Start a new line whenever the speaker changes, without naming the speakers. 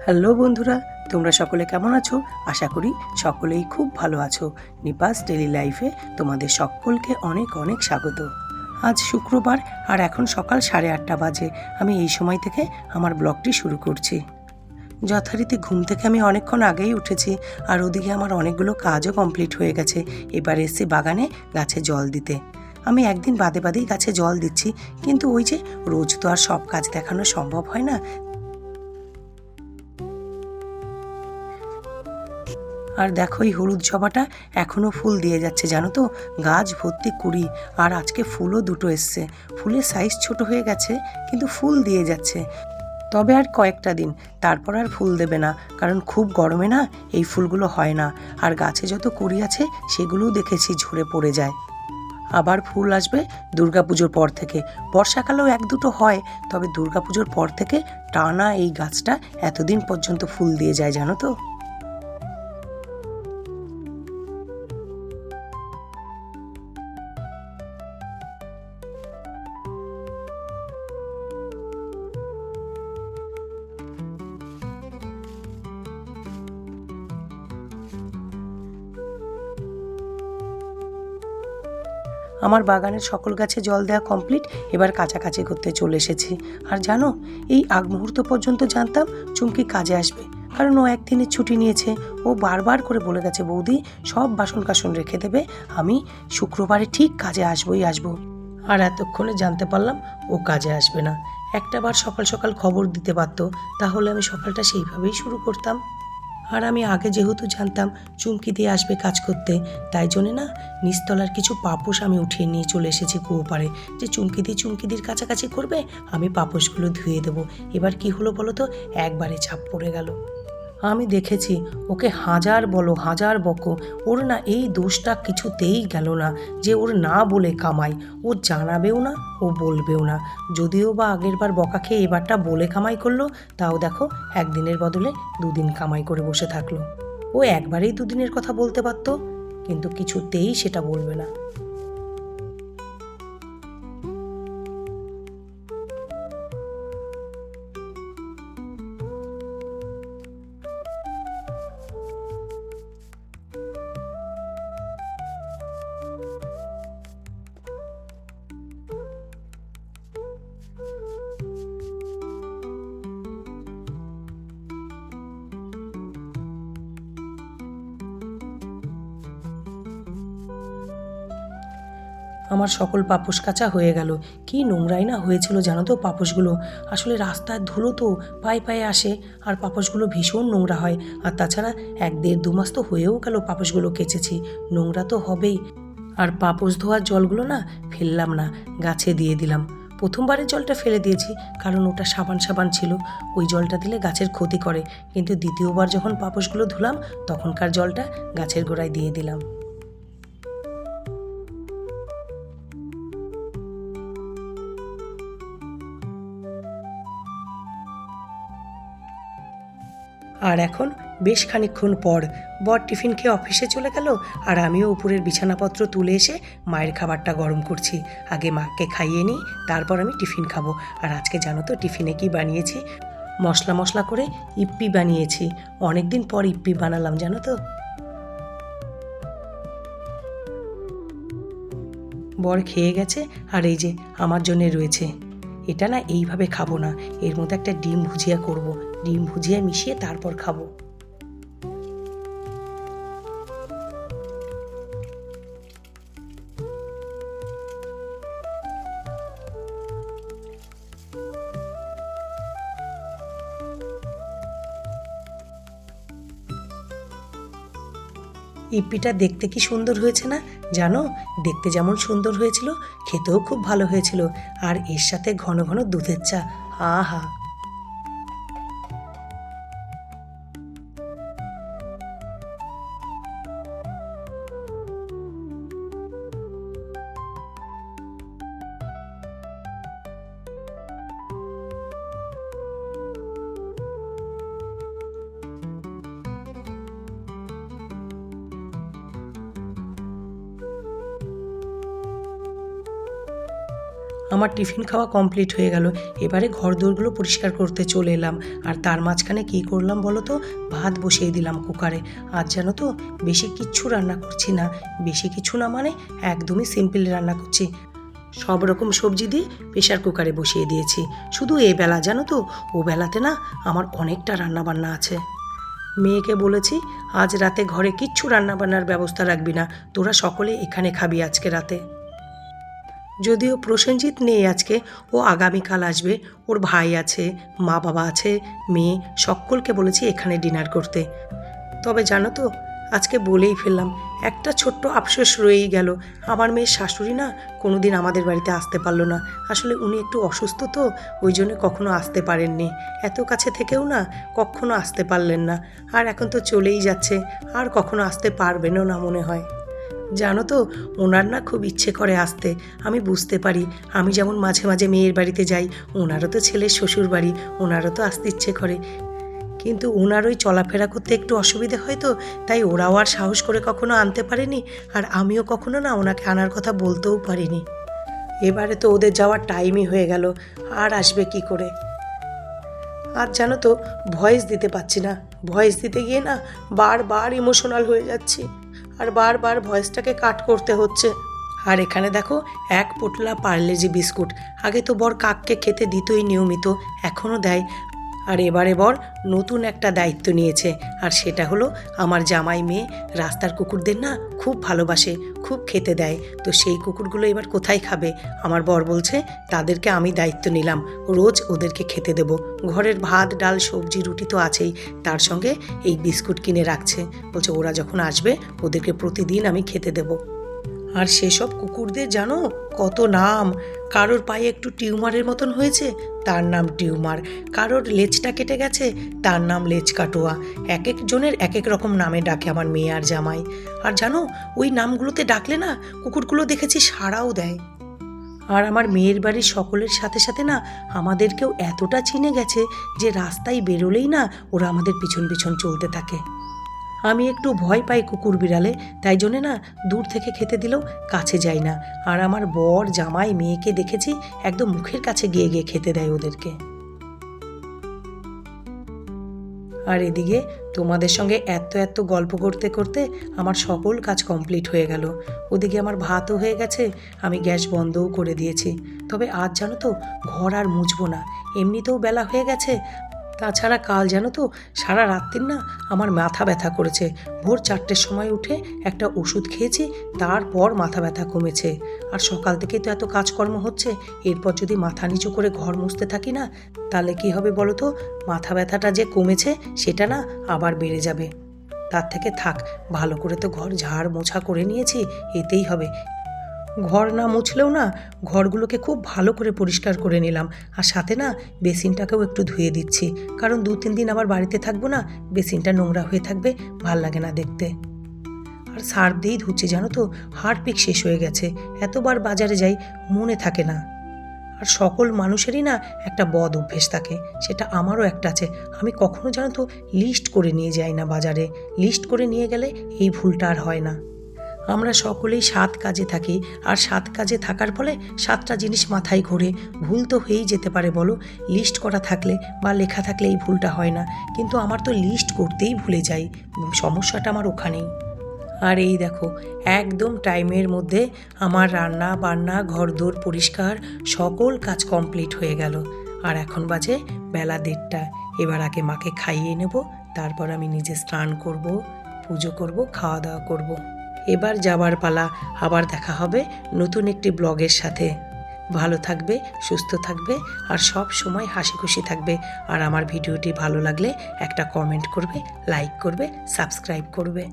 Hello বন্ধুরা, তোমরা সকলে কেমন আছো? আশা করি সকলেই খুব ভালো আছো। নিপাস ডেইলি লাইফে তোমাদের সকলকে অনেক অনেক স্বাগত। আজ শুক্রবার আর এখন সকাল 8:30 বাজে। আমি এই সময় থেকে আমার ব্লগটি শুরু করছি। যথারীতি ঘুম থেকে আমি অনেকক্ষণ আগেই উঠেছি, আর ওদিকে আমার অনেকগুলো কাজও কমপ্লিট হয়ে গেছে। এবার এসছি বাগানে গাছে জল দিতে। আমি একদিন বাদে বাদেই গাছে জল দিচ্ছি, কিন্তু ওই যে রোজ তো আর সব কাজ দেখানো সম্ভব হয় না। আর দেখো এই হলুদ জবাটা এখনও ফুল দিয়ে যাচ্ছে, জানো তো, গাছ ভর্তি কুড়ি। আর আজকে ফুলও দুটো এসছে। ফুলের সাইজ ছোট হয়ে গেছে, কিন্তু ফুল দিয়ে যাচ্ছে। তবে আর কয়েকটা দিন, তারপর আর ফুল দেবে না, কারণ খুব গরমে না এই ফুলগুলো হয় না। আর গাছে যত কুড়ি আছে সেগুলোও দেখেছি ঝরে পড়ে যায়। আবার ফুল আসবে দুর্গাপুজোর পর থেকে। বর্ষাকালেও এক দুটো হয়, তবে দুর্গাপুজোর পর থেকে টানা এই গাছটা এতদিন পর্যন্ত ফুল দিয়ে যায়, জানো তো। আমার বাগানের সকল গাছে জল দেওয়া কমপ্লিট। এবার কাছাকাছি করতে চলে এসেছি। আর জানো, এই আগ মুহূর্ত পর্যন্ত জানতাম চুমকি কাজে আসবে, কারণ ও একদিনের ছুটি নিয়েছে। ও বারবার করে বলে গেছে, বৌদি সব বাসন কাসন রেখে দেবে, আমি শুক্রবারে ঠিক কাজে আসবই আসবো। আর এতক্ষণে জানতে পারলাম ও কাজে আসবে না। একটা বার সকাল সকাল খবর দিতে পারতো, তাহলে আমি সকালটা সেইভাবেই শুরু করতাম। আর আমি আগে যেহেতু জানতাম চুমকি দিয়ে আসবে কাজ করতে, তাই জন্যে না নিচতলার কিছু পাপোশ আমি উঠিয়ে নিয়ে চলে এসেছি কুয়ো পাড়ে, যে চুমকিদির কাছাকাছি করবে, আমি পাপোশগুলো ধুয়ে দেবো। এবার কি হলো বলো তো, একবারে চাপ পড়ে গেল। আমি দেখেছি, ওকে হাজার বলো হাজার বকো, ওর না এই দোষটা কিছুতেই গেল না যে ওর না বলে কামাই। ও জানাবেও না, ও বলবেও না। যদিও বা আগের বার বকা খেয়ে এবারটা বলে কামাই করলো, তাও দেখো একদিনের বদলে দুদিন কামাই করে বসে থাকলো। ও একবারেই দুদিনের কথা বলতে পারতো, কিন্তু কিছুতেই সেটা বলবে না। আমার সকল পাপোশ কাচা হয়ে গেল। কি নোংরাই না হয়েছিল জানো তো পাপোশগুলো। আসলে রাস্তার ধুলো তো পায়ে পায়ে আসে, আর পাপোশগুলো ভীষণ নোংরা হয়। আর তাছাড়া 1-1.5 মাস তো হয়েও গেল পাপোশগুলো কেচেছি, নোংরা তো হবেই। আর পাপোশ ধোয়ার জলগুলো না ফেললাম না, গাছে দিয়ে দিলাম। প্রথমবারের জলটা ফেলে দিয়েছি, কারণ ওটা সাবান সাবান ছিল, ওই জলটা দিলে গাছের ক্ষতি করে। কিন্তু দ্বিতীয়বার যখন পাপোশগুলো ধুলাম, তখনকার জলটা গাছের গোড়ায় দিয়ে দিলাম। আর এখন বেশ খানিকক্ষণ পর বর টিফিন খেয়ে অফিসে চলে গেল, আর আমিও উপরের বিছানাপত্র তুলে এসে মায়ের খাবারটা গরম করছি। আগে মাকে খাইয়ে নিই, তারপর আমি টিফিন খাবো। আর আজকে জানো তো টিফিনে কি বানিয়েছি? মশলা মশলা করে ইপ্পি বানিয়েছি। অনেক দিন পর ইপ্পি বানালাম, জানো তো। বর খেয়ে গেছে, আর এই যে আমার জন্যে রয়েছে। এটা না এইভাবে খাবো না, এর মধ্যে একটা ডিম ভুজিয়া করব। ডিম ভুজিয়া মিশিয়ে তারপর খাবো। ইপ্পিটা দেখতে কি সুন্দর হয়েছে না জানো? দেখতে যেমন সুন্দর হয়েছিল, খেতেও খুব ভালো হয়েছিল। আর এর সাথে ঘন ঘন দুধের চা, আহা। আমার টিফিন খাওয়া কমপ্লিট হয়ে গেল। এবারে ঘরদোরগুলো পরিষ্কার করতে চলে এলাম। আর তার মাঝখানে কী করলাম বলো তো, ভাত বসিয়ে দিলাম কুকারে। আজ জানো তো বেশি কিচ্ছু রান্না করছি না, বেশি কিছু না মানে একদমই সিম্পল রান্না করছি। সব রকম সবজি দিয়ে প্রেশার কুকারে বসিয়ে দিয়েছি। শুধু এ বেলা জানো তো, ও বেলাতে না আমার অনেকটা রান্নাবান্না আছে। মেয়েকে বলেছি আজ রাতে ঘরে কিচ্ছু রান্নাবান্নার ব্যবস্থা রাখবি না, তোরা সকলে এখানে খাবি আজকে রাতে। যদিও প্রসেনজিৎ নেই আজকে, ও আগামীকাল আসবে। ওর ভাই আছে, মা বাবা আছে, মেয়ে, সকলকে বলেছি এখানে ডিনার করতে। তবে জানো তো, আজকে বলেই ফেললাম, একটা ছোট্ট আফসোস রয়েই গেল। আমার মেয়ের শাশুড়ি না কোনো দিন আমাদের বাড়িতে আসতে পারলো না। আসলে উনি একটু অসুস্থ তো, ওই জন্য কখনো আসতে পারেননি। এত কাছে থেকেও না কখনো আসতে পারলেন না। আর এখন তো চলেই যাচ্ছে, আর কখনো আসতে পারবেনও না মনে হয়। জানো তো, ওনার না খুব ইচ্ছে করে আসতে। আমি বুঝতে পারি, আমি যেমন মাঝে মাঝে মেয়ের বাড়িতে যাই, ওনারও তো ছেলের শ্বশুর বাড়ি, ওনারও তো আসতে ইচ্ছে করে। কিন্তু ওনার ওই চলাফেরা করতে একটু অসুবিধে হয় তো, তাই ওরাও আর সাহস করে কখনো আনতে পারেনি। আর আমিও কখনো না ওনাকে আনার কথা বলতেও পারিনি। এবারে তো ওদের যাওয়ার টাইমই হয়ে গেল, আর আসবে কি করে। আর জানো তো, ভয়েস দিতে পারছি না। ভয়েস দিতে গিয়ে না বারবার ইমোশনাল হয়ে যাচ্ছি, আর বারবার ভয়েসটাকে কাট করতে হচ্ছে। আর এখানে দেখো, এক পোটলা পার্লেজি বিস্কুট। আগে তো বর কাককে খেতে দিতই নিয়মিত, এখনও দেয়। আর এবারে বর নতুন একটা দায়িত্ব নিয়েছে, আর সেটা হলো আমার জামাই মেয়ে রাস্তার কুকুরদের না খুব ভালোবাসে, খুব খেতে দেয়। তো সেই কুকুরগুলো এবার কোথায় খাবে? আমার বর বলছে তাদেরকে আমি দায়িত্ব নিলাম, রোজ ওদেরকে খেতে দেব। ঘরের ভাত ডাল সবজি রুটি তো আছেই, তার সঙ্গে এই বিস্কুট কিনে রাখছে। বলছে ওরা যখন আসবে ওদেরকে প্রতিদিন আমি খেতে দেব। আর সেসব কুকুরদের জানো কত নাম। কারোর পায়ে একটু টিউমারের মতন হয়েছে, তার নাম টিউমার। কারোর লেজটা কেটে গেছে, তার নাম লেজ কাটোয়া। এক একজনের এক এক রকম নামে ডাকে আমার মেয়ে আর জামাই। আর জানো, ওই নামগুলোতে ডাকলে না কুকুরগুলো দেখেছি সাড়াও দেয়। আর আমার মেয়ের বাড়ির সকলের সাথে সাথে না আমাদেরকেও এতটা চিনে গেছে যে রাস্তায় বেরোলেই না ওরা আমাদের পিছন পিছন চলতে থাকে। আমি একটু ভয় পাই কুকুর বিড়ালে, তাই জন্যে না দূর থেকে খেতে দিলেও কাছে যাই না। আর আমার বর জামাই মেয়েকে দেখেছি একদম মুখের কাছে গিয়ে গিয়ে খেতে দেয় ওদেরকে। আর এদিকে তোমাদের সঙ্গে এত এত গল্প করতে করতে আমার সকল কাজ কমপ্লিট হয়ে গেল। ওদিকে আমার ভাতও হয়ে গেছে, আমি গ্যাস বন্ধও করে দিয়েছি। তবে আজ জানো তো, ঘর আর মুছবো না, এমনিতেও বেলা হয়ে গেছে। তাছাড়া কাল জানো তো, সারা রাত্রির না আমার মাথা ব্যথা করেছে। ভোর 4টের সময় উঠে একটা ওষুধ খেয়েছি, তারপর মাথা ব্যথা কমেছে। আর সকাল থেকেই তো এত কাজকর্ম হচ্ছে, এরপর যদি মাথা নিচু করে ঘর মুছতে থাকি না, তাহলে কি হবে বলো তো? মাথা ব্যথাটা যে কমেছে সেটা না আবার বেড়ে যাবে। তার থেকে থাক, ভালো করে তো ঘর ঝাড় মোছা করে নিয়েছি, এতেই হবে। ঘর না মুছলেও না ঘরগুলোকে খুব ভালো করে পরিষ্কার করে নিলাম। আর সাথে না বেসিনটাকেও একটু ধুয়ে দিচ্ছি, কারণ 2-3 দিন আবার বাড়িতে থাকবো না, বেসিনটা নোংরা হয়ে থাকবে, ভাল লাগে না দেখতে। আর সার্ফ দিয়েই ধুচ্ছি, জানো তো, হারপিক শেষ হয়ে গেছে। এতবার বাজারে যাই, মনে থাকে না। আর সকল মানুষেরই না একটা বদ অভ্যেস থাকে, সেটা আমারও একটা আছে। আমি কখনো জানো তো লিস্ট করে নিয়ে যাই না বাজারে। লিস্ট করে নিয়ে গেলে এই ভুলটা আর হয় না। আমরা সকলেই 7 কাজে থাকি, আর 7 কাজে থাকার ফলে 7টা জিনিস মাথায় ঘোরে। ভুল তো হয়েই যেতে পারে বলো, লিস্ট করা থাকলে বা লেখা থাকলে এই ভুলটা হয় না। কিন্তু আমার তো লিস্ট করতেই ভুলে যাই, সমস্যাটা আমার ওখানেই। আর এই দেখো, একদম টাইমের মধ্যে আমার রান্না বান্না ঘরদোর পরিষ্কার সকল কাজ কমপ্লিট হয়ে গেল। আর এখন বাজে বেলা 1:30। এবার আগে মাকে খাইয়ে নেব, তারপর আমি নিজে স্নান করব, পুজো করব, খাওয়া দাওয়া করব। এবার যাবার পালা। আবার দেখা হবে নতুন একটি ব্লগের সাথে। ভালো থাকবে, সুস্থ থাকবে, আর সব সময় হাসি খুশি থাকবে। আর আমার ভিডিওটি ভালো লাগলে একটা কমেন্ট করবে, লাইক করবে, সাবস্ক্রাইব করবে।